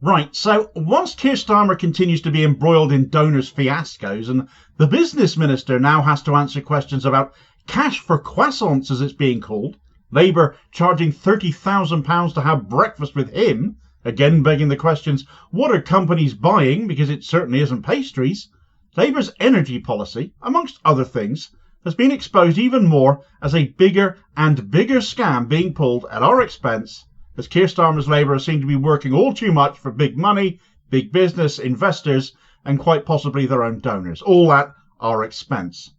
Right, so whilst Keir Starmer continues to be embroiled in donors' fiascos, and the business minister now has to answer questions about cash for croissants, as it's being called, Labour charging £30,000 to have breakfast with him, again begging the questions, what are companies buying, because it certainly isn't pastries, Labour's energy policy, amongst other things, has been exposed even more as a bigger and bigger scam being pulled at our expense, as Keir Starmer's Labour seem to be working all too much for big money, big business, investors, and quite possibly their own donors, all at our expense.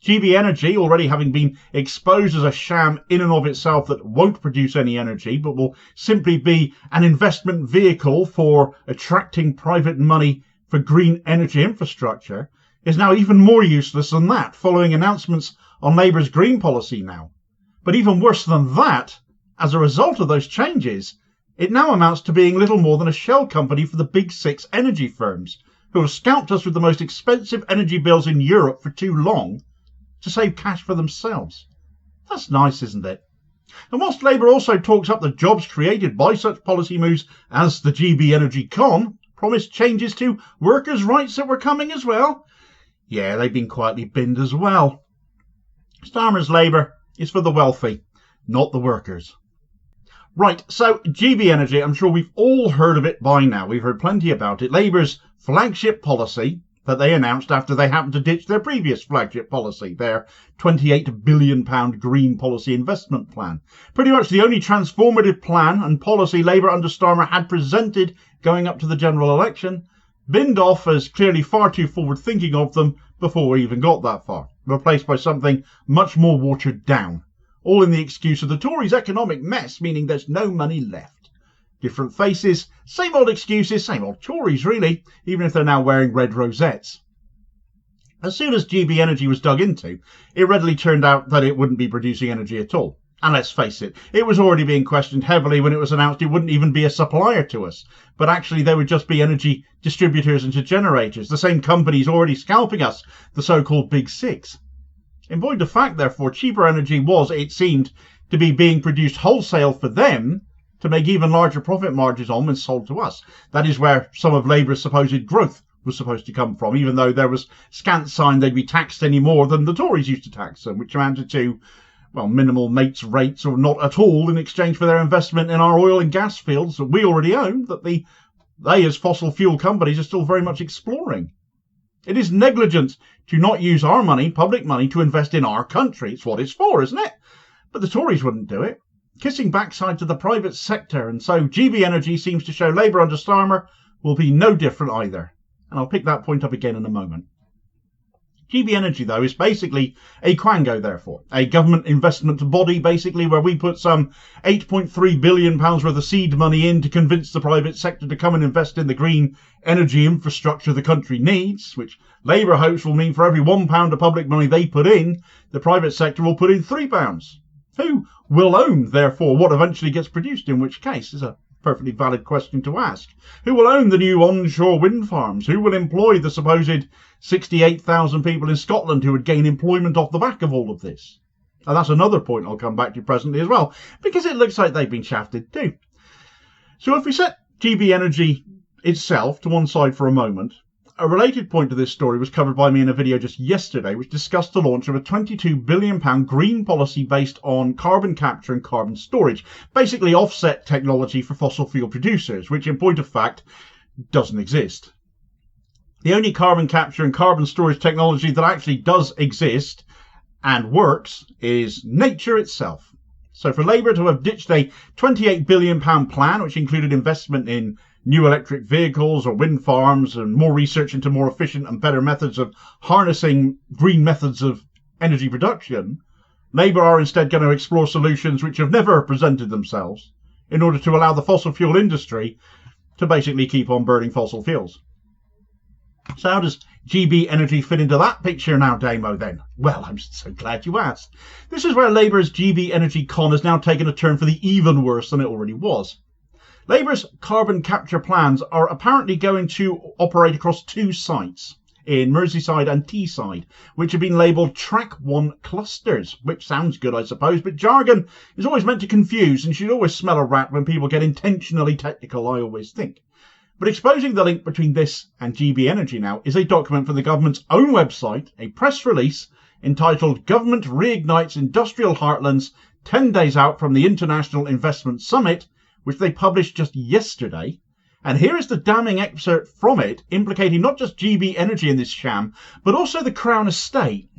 GB Energy, already having been exposed as a sham in and of itself that won't produce any energy, but will simply be an investment vehicle for attracting private money for green energy infrastructure, is now even more useless than that, following announcements on Labour's green policy now. But even worse than that, as a result of those changes, it now amounts to being little more than a shell company for the big six energy firms, who have scalped us with the most expensive energy bills in Europe for too long to save cash for themselves. That's nice, isn't it? And whilst Labour also talks up the jobs created by such policy moves as the GB Energy Con, promised changes to workers' rights that were coming as well, yeah, they've been quietly binned as well. Starmer's Labour is for the wealthy, not the workers. Right, so GB Energy, I'm sure we've all heard of it by now. We've heard plenty about it. Labour's flagship policy that they announced after they happened to ditch their previous flagship policy, their £28 billion green policy investment plan. Pretty much the only transformative plan and policy Labour under Starmer had presented going up to the general election, binned off as clearly far too forward-thinking of them before we even got that far, replaced by something much more watered down. All in the excuse of the Tories' economic mess, meaning there's no money left. Different faces, same old excuses, same old Tories really, even if they're now wearing red rosettes. As soon as GB Energy was dug into, it readily turned out that it wouldn't be producing energy at all. And let's face it, it was already being questioned heavily when it was announced it wouldn't even be a supplier to us, but actually they would just be energy distributors into generators, the same companies already scalping us, the so-called Big Six. In point of fact, therefore, cheaper energy was, it seemed, to be being produced wholesale for them to make even larger profit margins on when sold to us. That is where some of Labour's supposed growth was supposed to come from, even though there was scant sign they'd be taxed any more than the Tories used to tax them, which amounted to, well, minimal mates rates or not at all in exchange for their investment in our oil and gas fields that we already own, that they as fossil fuel companies are still very much exploring. It is negligent to not use our money, public money, to invest in our country. It's what it's for, isn't it? But the Tories wouldn't do it. Kissing backside to the private sector, and so GB Energy seems to show Labour under Starmer will be no different either. And I'll pick that point up again in a moment. GB Energy, though, is basically a quango, therefore. A government investment body, basically, where we put some £8.3 billion worth of seed money in to convince the private sector to come and invest in the green energy infrastructure the country needs, which Labour hopes will mean for every £1 of public money they put in, the private sector will put in £3. Who will own, therefore, what eventually gets produced, in which case is a perfectly valid question to ask. Who will own the new onshore wind farms? Who will employ the supposed 68,000 people in Scotland who would gain employment off the back of all of this? And that's another point I'll come back to presently as well, because it looks like they've been shafted too. So if we set GB Energy itself to one side for a moment, a related point to this story was covered by me in a video just yesterday, which discussed the launch of a £22 billion green policy based on carbon capture and carbon storage, basically offset technology for fossil fuel producers, which in point of fact doesn't exist. The only carbon capture and carbon storage technology that actually does exist and works is nature itself. So for Labour to have ditched a £28 billion plan, which included investment in new electric vehicles or wind farms and more research into more efficient and better methods of harnessing green methods of energy production, Labour are instead going to explore solutions which have never presented themselves in order to allow the fossil fuel industry to basically keep on burning fossil fuels. So how does GB Energy fit into that picture now, Damo, then? Well, I'm so glad you asked. This is where Labour's GB Energy Con has now taken a turn for the even worse than it already was. Labour's carbon capture plans are apparently going to operate across two sites, in Merseyside and Teesside, which have been labelled Track 1 clusters, which sounds good, I suppose, but jargon is always meant to confuse, and you should always smell a rat when people get intentionally technical, I always think. But exposing the link between this and GB Energy now is a document from the government's own website, a press release entitled Government Reignites Industrial Heartlands 10 days out from the International Investment Summit, which they published just yesterday. And here is the damning excerpt from it, implicating not just GB Energy in this sham, but also the Crown Estate.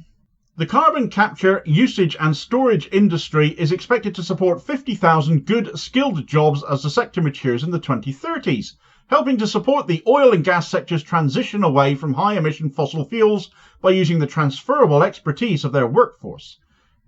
The carbon capture, usage and storage industry is expected to support 50,000 good, skilled jobs as the sector matures in the 2030s, helping to support the oil and gas sector's transition away from high-emission fossil fuels by using the transferable expertise of their workforce.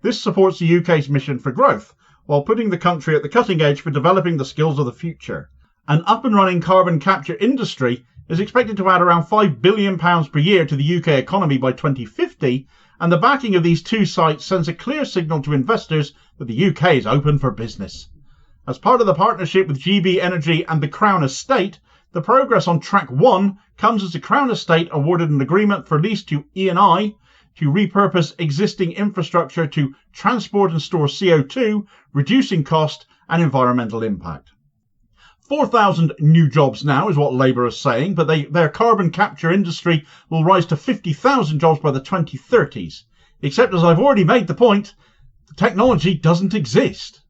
This supports the UK's mission for growth, while putting the country at the cutting edge for developing the skills of the future. An up-and-running carbon capture industry is expected to add around £5 billion per year to the UK economy by 2050, and the backing of these two sites sends a clear signal to investors that the UK is open for business. As part of the partnership with GB Energy and the Crown Estate, the progress on Track 1 comes as the Crown Estate awarded an agreement for lease to Eni to repurpose existing infrastructure to transport and store CO2, reducing cost and environmental impact. 4,000 new jobs now is what Labour is saying, but their carbon capture industry will rise to 50,000 jobs by the 2030s. Except, as I've already made the point, the technology doesn't exist.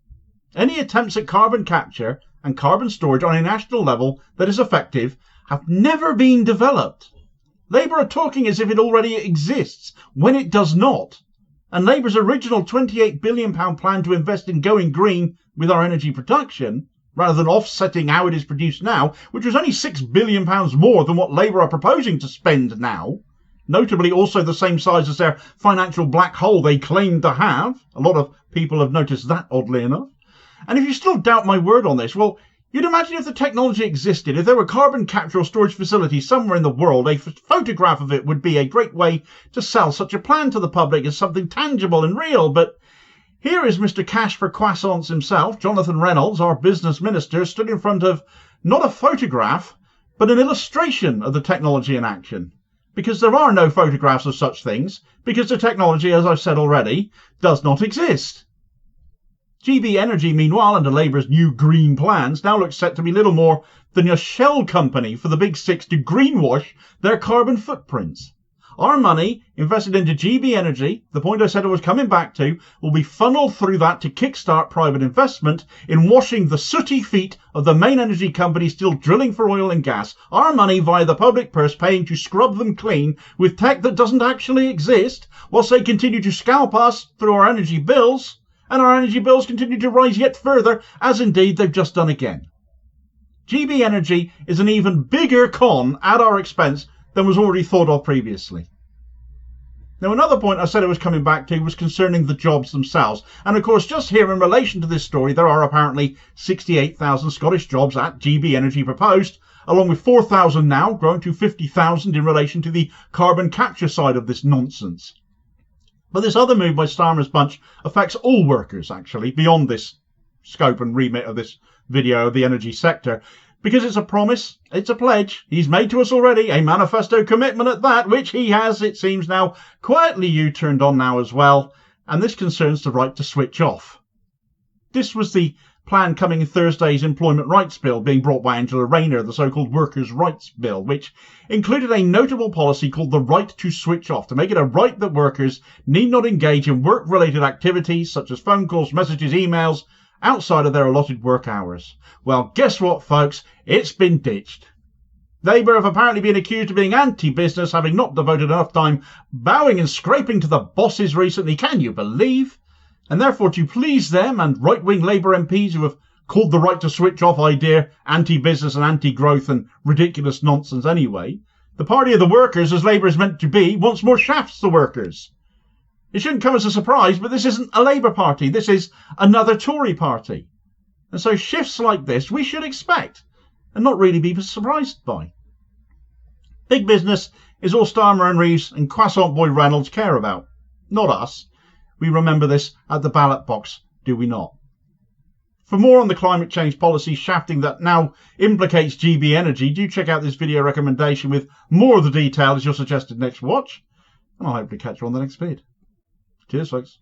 Any attempts at carbon capture and carbon storage on a national level that is effective have never been developed. Labour are talking as if it already exists, when it does not. And Labour's original £28 billion plan to invest in going green with our energy production, rather than offsetting how it is produced now, which was only £6 billion more than what Labour are proposing to spend now, notably also the same size as their financial black hole they claim to have. A lot of people have noticed that, oddly enough. And if you still doubt my word on this, well, you'd imagine if the technology existed, if there were carbon capture or storage facilities somewhere in the world, a photograph of it would be a great way to sell such a plan to the public as something tangible and real. But here is Mr. Cash for Croissants himself, Jonathan Reynolds, our business minister, stood in front of not a photograph, but an illustration of the technology in action. Because there are no photographs of such things, because the technology, as I've said already, does not exist. GB Energy, meanwhile, under Labour's new green plans, now looks set to be little more than a shell company for the big six to greenwash their carbon footprints. Our money, invested into GB Energy, the point I said I was coming back to, will be funneled through that to kickstart private investment in washing the sooty feet of the main energy companies still drilling for oil and gas. Our money via the public purse paying to scrub them clean with tech that doesn't actually exist, whilst they continue to scalp us through our energy bills, and our energy bills continue to rise yet further, as indeed they've just done again. GB Energy is an even bigger con at our expense than was already thought of previously. Now, another point I said I was coming back to was concerning the jobs themselves. And of course, just here in relation to this story, there are apparently 68,000 Scottish jobs at GB Energy proposed, along with 4,000 now, growing to 50,000 in relation to the carbon capture side of this nonsense. But this other move by Starmer's bunch affects all workers, actually, beyond this scope and remit of this video of the energy sector. Because it's a promise, it's a pledge, he's made to us already, a manifesto commitment at that, which he has, it seems now, quietly U-turned on now as well, and this concerns the right to switch off. This was the plan coming in Thursday's Employment Rights Bill, being brought by Angela Rayner, the so-called Workers' Rights Bill, which included a notable policy called the right to switch off, to make it a right that workers need not engage in work-related activities, such as phone calls, messages, emails, outside of their allotted work hours. Well, guess what, folks? It's been ditched. Labour have apparently been accused of being anti-business, having not devoted enough time bowing and scraping to the bosses recently. Can you believe? And therefore, to please them and right-wing Labour MPs who have called the right to switch off idea anti-business and anti-growth and ridiculous nonsense anyway, the party of the workers, as Labour is meant to be, once more shafts the workers. It shouldn't come as a surprise, but this isn't a Labour party. This is another Tory party. And so shifts like this we should expect and not really be surprised by. Big business is all Starmer and Reeves and Croissant Boy Reynolds care about. Not us. We remember this at the ballot box, do we not? For more on the climate change policy shafting that now implicates GB Energy, do check out this video recommendation with more of the detail as your suggested next watch. And I'll hopefully catch you on the next vid. Cheers, folks.